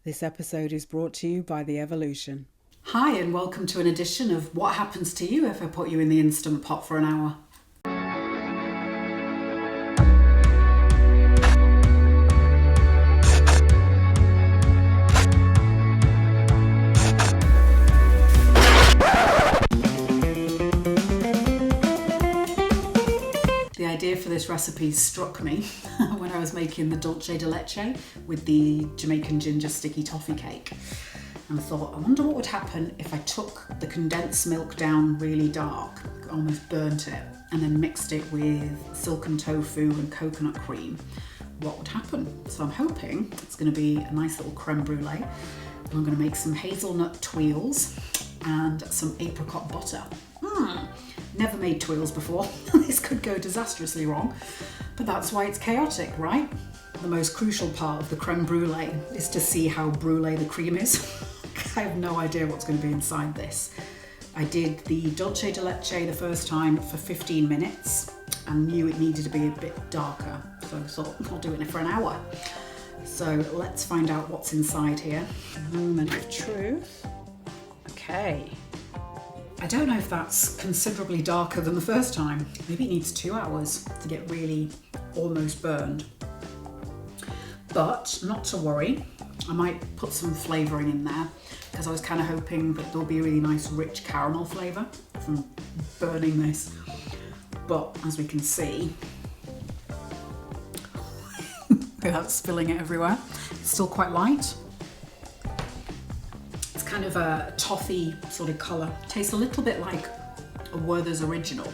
This episode is brought to you by The Evolution. Hi and welcome to an edition of What Happens to You If I Put You in the Instant Pot for an Hour. The idea for this recipe struck me when I was making the dulce de leche with the Jamaican ginger sticky toffee cake. And I thought, I wonder what would happen if I took the condensed milk down really dark, almost burnt it, and then mixed it with silken tofu and coconut cream. What would happen? So I'm hoping it's going to be a nice little creme brulee. And I'm going to make some hazelnut tuiles and some apricot butter. Never made tuiles before. This could go disastrously wrong, but that's why it's chaotic, right? The most crucial part of the creme brulee is to see how brulee the cream is. I have no idea what's going to be inside this. I did the dulce de leche the first time for 15 minutes and knew it needed to be a bit darker, so I thought I'll do it for an hour. So let's find out what's inside here. Moment of truth. Okay. I don't know if that's considerably darker than the first time. Maybe it needs 2 hours to get really almost burned. But not to worry, I might put some flavouring in there because I was kind of hoping that there'll be a really nice rich caramel flavour from burning this. But as we can see, without spilling it everywhere, it's still quite light. Kind of a toffee sort of colour. Tastes a little bit like a Werther's original,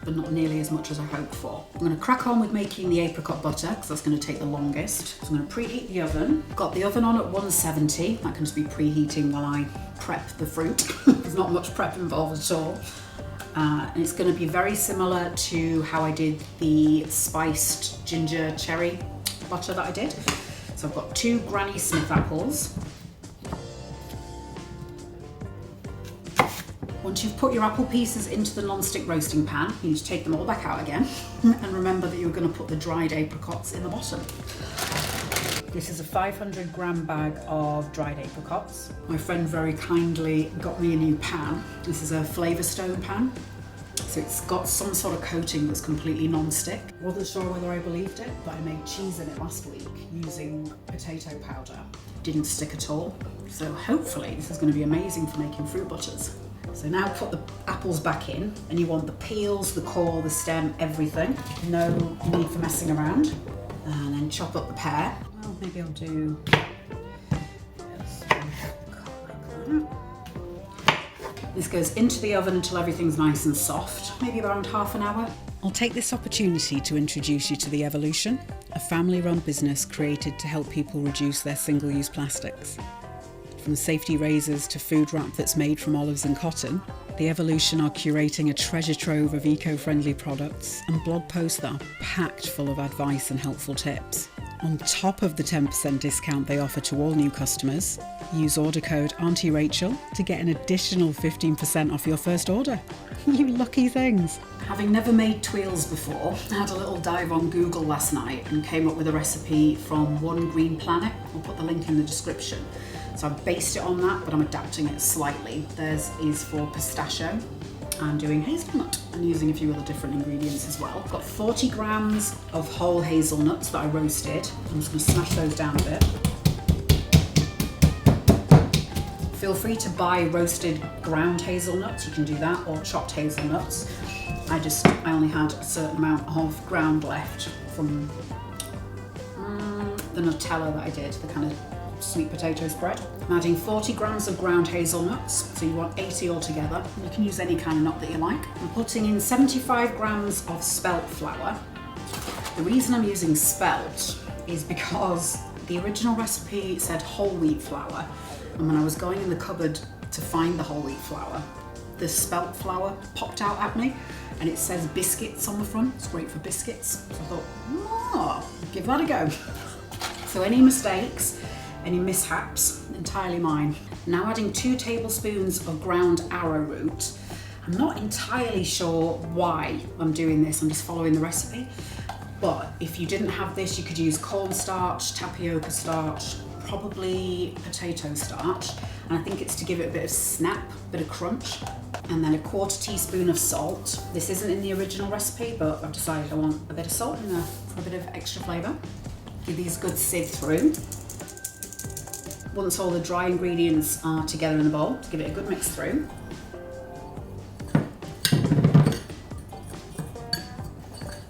but not nearly as much as I hoped for. I'm going to crack on with making the apricot butter because that's going to take the longest. So I'm going to preheat the oven. Got the oven on at 170. That can just be preheating while I prep the fruit. There's not much prep involved at all. And it's going to be very similar to how I did the spiced ginger cherry butter that I did. So I've got 2 Granny Smith apples. Once you've put your apple pieces into the non-stick roasting pan, you need to take them all back out again. And remember that you're going to put the dried apricots in the bottom. This is a 500 gram bag of dried apricots. My friend very kindly got me a new pan. This is a Flavour Stone pan. So it's got some sort of coating that's completely non-stick. Wasn't sure whether I believed it, but I made cheese in it last week using potato powder. Didn't stick at all. So hopefully this is going to be amazing for making fruit butters. So now put the apples back in, and you want the peels, the core, the stem, everything. No need for messing around. And then chop up the pear. Well, maybe I'll do this. This goes into the oven until everything's nice and soft, maybe around half an hour. I'll take this opportunity to introduce you to The Evolution, a family-run business created to help people reduce their single-use plastics. From safety razors to food wrap that's made from olives and cotton, The Evolution are curating a treasure trove of eco-friendly products and blog posts that are packed full of advice and helpful tips. On top of the 10% discount they offer to all new customers, use order code Auntie Rachel to get an additional 15% off your first order. You lucky things. Having never made tuiles before, I had a little dive on Google last night and came up with a recipe from One Green Planet. I'll put the link in the description. So I've based it on that, but I'm adapting it slightly. Theirs is for pistachio. I'm doing hazelnut and using a few other different ingredients as well. I've got 40 grams of whole hazelnuts that I roasted. I'm just going to smash those down a bit. Feel free to buy roasted ground hazelnuts. You can do that, or chopped hazelnuts. I only had a certain amount of ground left from the Nutella that I did, the kind of sweet potato spread. I'm adding 40 grams of ground hazelnuts, so you want 80 altogether. You can use any kind of nut that you like. I'm putting in 75 grams of spelt flour. The reason I'm using spelt is because the original recipe said whole wheat flour, and when I was going in the cupboard to find the whole wheat flour, the spelt flour popped out at me, and it says biscuits on the front. It's great for biscuits. So I thought, give that a go. So any mistakes, any mishaps, entirely mine. Now adding 2 tablespoons of ground arrowroot. I'm not entirely sure why I'm doing this, I'm just following the recipe. But if you didn't have this, you could use cornstarch, tapioca starch, probably potato starch, and I think it's to give it a bit of snap, a bit of crunch. And then a 1/4 teaspoon of salt. This isn't in the original recipe, but I've decided I want a bit of salt in there for a bit of extra flavour. Give these a good sieve through. Once all the dry ingredients are together in the bowl, give it a good mix through.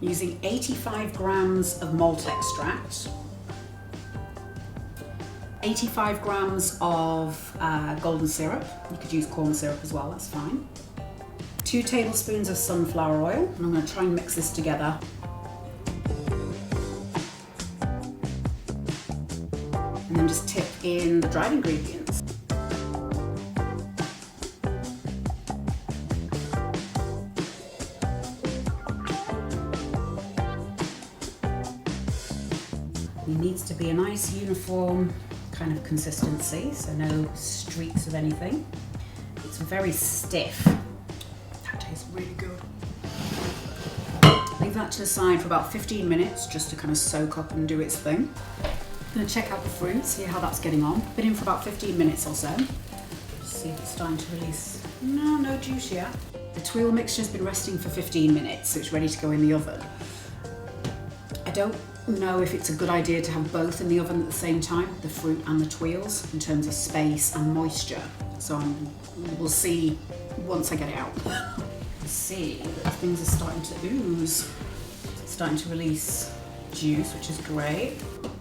Using 85 grams of malt extract, 85 grams of golden syrup. You could use corn syrup as well, that's fine. 2 tablespoons of sunflower oil, and I'm going to try and mix this together. And then just tip in the dried ingredients. It needs to be a nice uniform kind of consistency, so no streaks of anything. It's very stiff. That tastes really good. Leave that to the side for about 15 minutes just to kind of soak up and do its thing. I'm going to check out the fruit, see how that's getting on. Been in for about 15 minutes or so. Just see if it's starting to release. No juice yet. The tuile mixture's been resting for 15 minutes, so it's ready to go in the oven. I don't know if it's a good idea to have both in the oven at the same time, the fruit and the tuiles, in terms of space and moisture. So we'll see once I get it out. You see that things are starting to ooze. It's starting to release juice, which is great.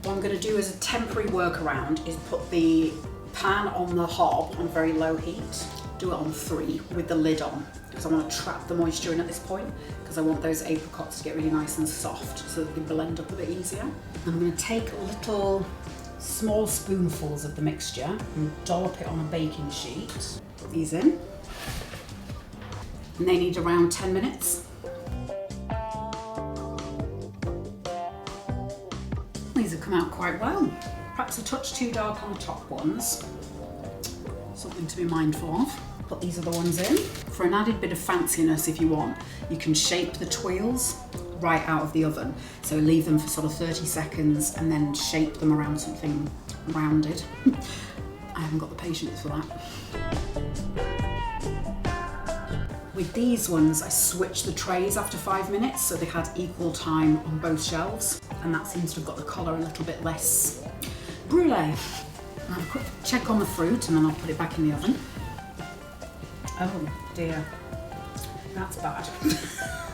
What I'm going to do as a temporary workaround is put the pan on the hob on very low heat. Do it on 3 with the lid on, because I want to trap the moisture in at this point, because I want those apricots to get really nice and soft so they can blend up a bit easier. I'm going to take little small spoonfuls of the mixture and dollop it on a baking sheet. Put these in. And they need around 10 minutes. These have come out quite well. Perhaps a touch too dark on the top ones. Something to be mindful of. Put these other ones in. For an added bit of fanciness, if you want, you can shape the tuiles right out of the oven. So leave them for sort of 30 seconds and then shape them around something rounded. I haven't got the patience for that. With these ones, I switched the trays after 5 minutes, so they had equal time on both shelves, and that seems to have got the colour a little bit less brûlée. I'll have a quick check on the fruit and then I'll put it back in the oven. Oh dear, that's bad.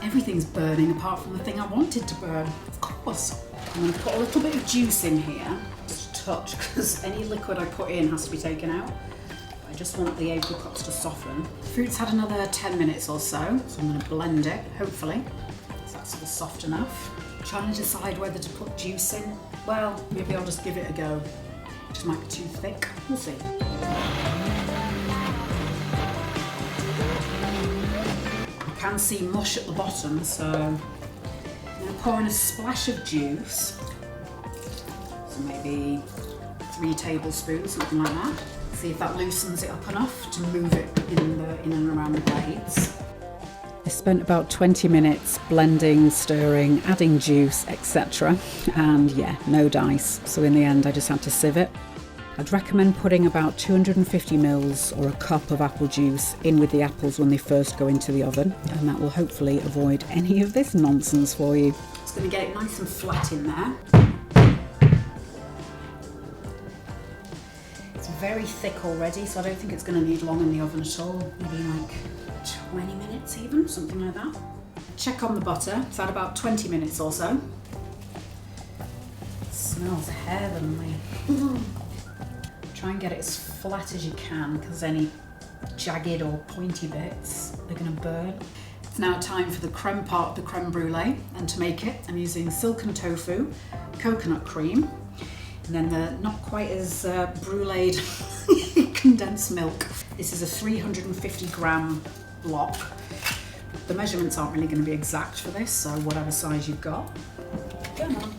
Everything's burning apart from the thing I wanted to burn, of course. I'm going to put a little bit of juice in here, just a touch, because any liquid I put in has to be taken out. I just want the apricots to soften. The fruit's had another 10 minutes or so I'm going to blend it, hopefully, so that's sort of soft enough. I'm trying to decide whether to put juice in. Well, maybe I'll just give it a go. It just might be too thick. We'll see. I can see mush at the bottom, so I'm going to pour in a splash of juice. So maybe 3 tablespoons, something like that. See if that loosens it up enough to move it in and around the blades. I spent about 20 minutes blending, stirring, adding juice, etc. And yeah, no dice. So in the end, I just had to sieve it. I'd recommend putting about 250 ml or a cup of apple juice in with the apples when they first go into the oven, and that will hopefully avoid any of this nonsense for you. Just going to get it nice and flat in there. It's very thick already, so I don't think it's going to need long in the oven at all. Maybe like 20 minutes even, something like that. Check on the butter. It's had about 20 minutes or so. It smells heavenly. Try and get it as flat as you can, because any jagged or pointy bits are going to burn. It's now time for the creme part of the creme brulee, and to make it I'm using silken tofu, coconut cream, and then the not quite as bruleed condensed milk. This is a 350 gram block. The measurements aren't really going to be exact for this, so whatever size you've got. Come on.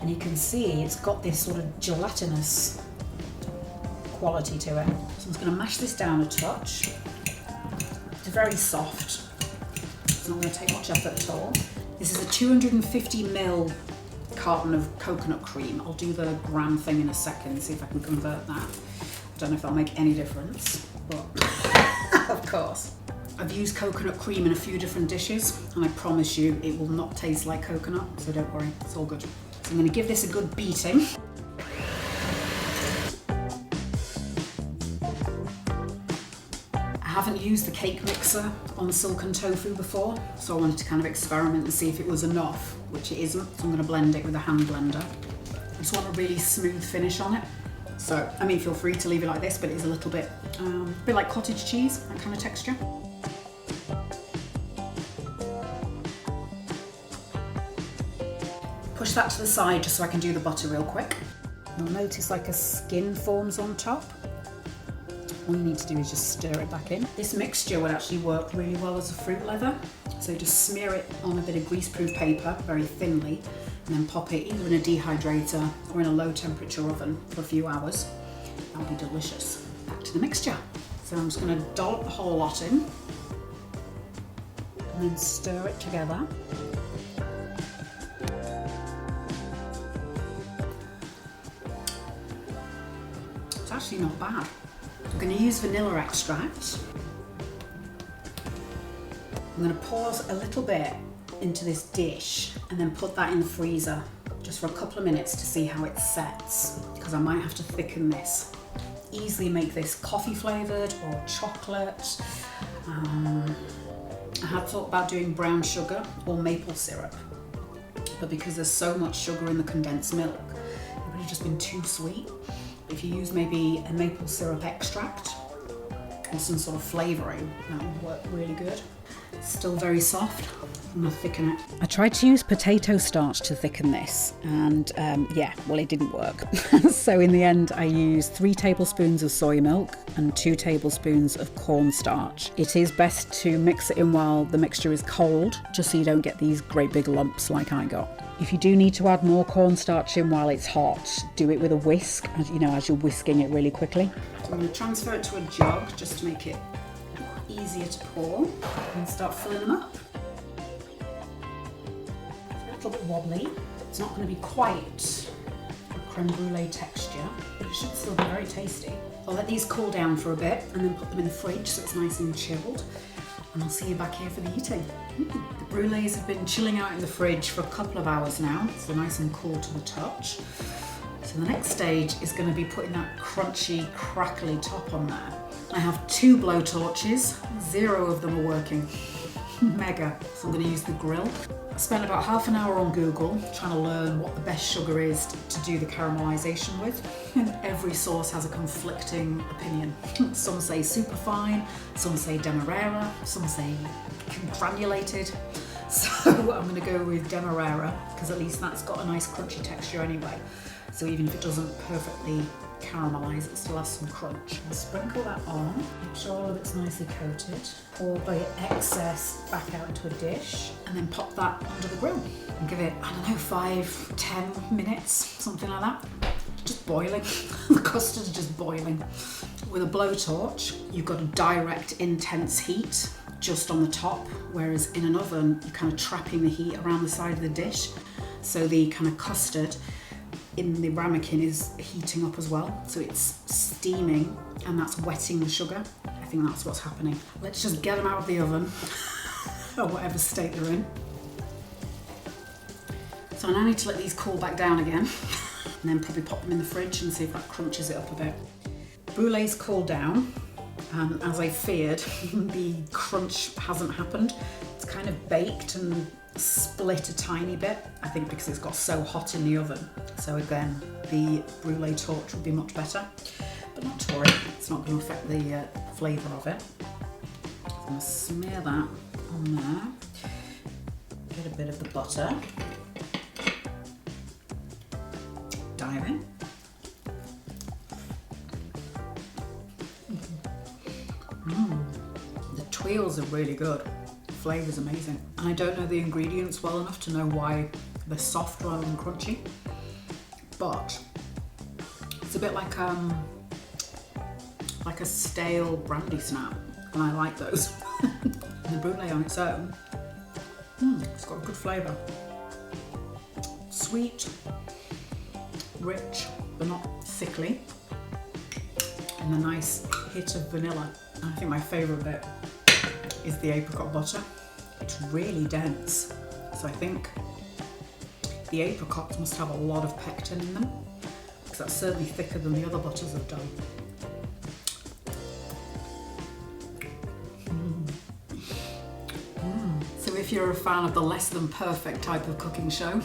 And you can see it's got this sort of gelatinous quality to it. So I'm just going to mash this down a touch. It's very soft. It's not going to take much effort at all. This is a 250 ml carton of coconut cream. I'll do the gram thing in a second, see if I can convert that. I don't know if that'll make any difference, but of course. I've used coconut cream in a few different dishes, and I promise you it will not taste like coconut, so don't worry, it's all good. So I'm going to give this a good beating. I haven't used the cake mixer on silken tofu before, so I wanted to kind of experiment and see if it was enough, which it isn't, so I'm going to blend it with a hand blender. I just want a really smooth finish on it. So, I mean, feel free to leave it like this, but it is a little bit like cottage cheese, that kind of texture. Push that to the side just so I can do the butter real quick. You'll notice like a skin forms on top. All you need to do is just stir it back in. This mixture would actually work really well as a fruit leather. So just smear it on a bit of greaseproof paper very thinly, and then pop it either in a dehydrator or in a low temperature oven for a few hours. That'll be delicious. Back to the mixture. So I'm just going to dollop the whole lot in and then stir it together. It's actually not bad. I'm going to use vanilla extract. I'm going to pour a little bit into this dish and then put that in the freezer just for a couple of minutes to see how it sets, because I might have to thicken this. Easily make this coffee flavoured or chocolate. I had thought about doing brown sugar or maple syrup, but because there's so much sugar in the condensed milk, it would have just been too sweet. If you use maybe a maple syrup extract or some sort of flavouring, that would work really good. It's still very soft. I'm going to thicken it. I tried to use potato starch to thicken this, and yeah, well, it didn't work. So in the end, I used 3 tablespoons of soy milk and 2 tablespoons of cornstarch. It is best to mix it in while the mixture is cold, just so you don't get these great big lumps like I got. If you do need to add more cornstarch in while it's hot, do it with a whisk, as you're whisking it really quickly. So I'm going to transfer it to a jug just to make it easier to pour and start filling them up. A little bit wobbly. It's not going to be quite a creme brulee texture, but it should still be very tasty. I'll let these cool down for a bit and then put them in the fridge so it's nice and chilled. And I'll see you back here for the eating. The brulees have been chilling out in the fridge for a couple of hours now, so nice and cool to the touch. So the next stage is going to be putting that crunchy, crackly top on there. I have 2 blow torches, 0 of them are working. Mega. So I'm going to use the grill. I spent about half an hour on Google trying to learn what the best sugar is to do the caramelisation with, and every source has a conflicting opinion. Some say superfine, some say Demerara, some say granulated. So I'm going to go with Demerara because at least that's got a nice crunchy texture anyway. So even if it doesn't perfectly caramelise, it still has some crunch. And sprinkle that on, make sure all of it's nicely coated. Pour the excess back out into a dish and then pop that under the grill and give it, 5-10 minutes, something like that. Just boiling. The custard's just boiling. With a blowtorch, you've got a direct, intense heat just on the top, whereas in an oven, you're kind of trapping the heat around the side of the dish. So the kind of custard in the ramekin is heating up as well, so it's steaming and that's wetting the sugar. I think that's what's happening. Let's just get them out of the oven or whatever state they're in. So I now need to let these cool back down again and then probably pop them in the fridge and see if that crunches it up a bit. Brulee's cooled down, and as I feared, the crunch hasn't happened. It's kind of baked and split a tiny bit, I think because it's got so hot in the oven. So again, the brulee torch would be much better, but not to worry, it's not going to affect the flavour of it. I'm going to smear that on there, get a bit of the butter, dive in. The tuiles are really good. Flavour's amazing. And I don't know the ingredients well enough to know why they're soft rather than crunchy, but it's a bit like a stale brandy snap, and I like those. And the brulee on its own, it's got a good flavour. Sweet sweet, rich, but not sickly, and a nice hit of vanilla. And I think my favourite bit is the apricot butter. It's really dense, so I think the apricots must have a lot of pectin in them, because that's certainly thicker than the other butters I've done. So if you're a fan of the less than perfect type of cooking show,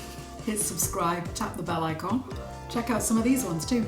hit subscribe, tap the bell icon. Check out some of these ones too.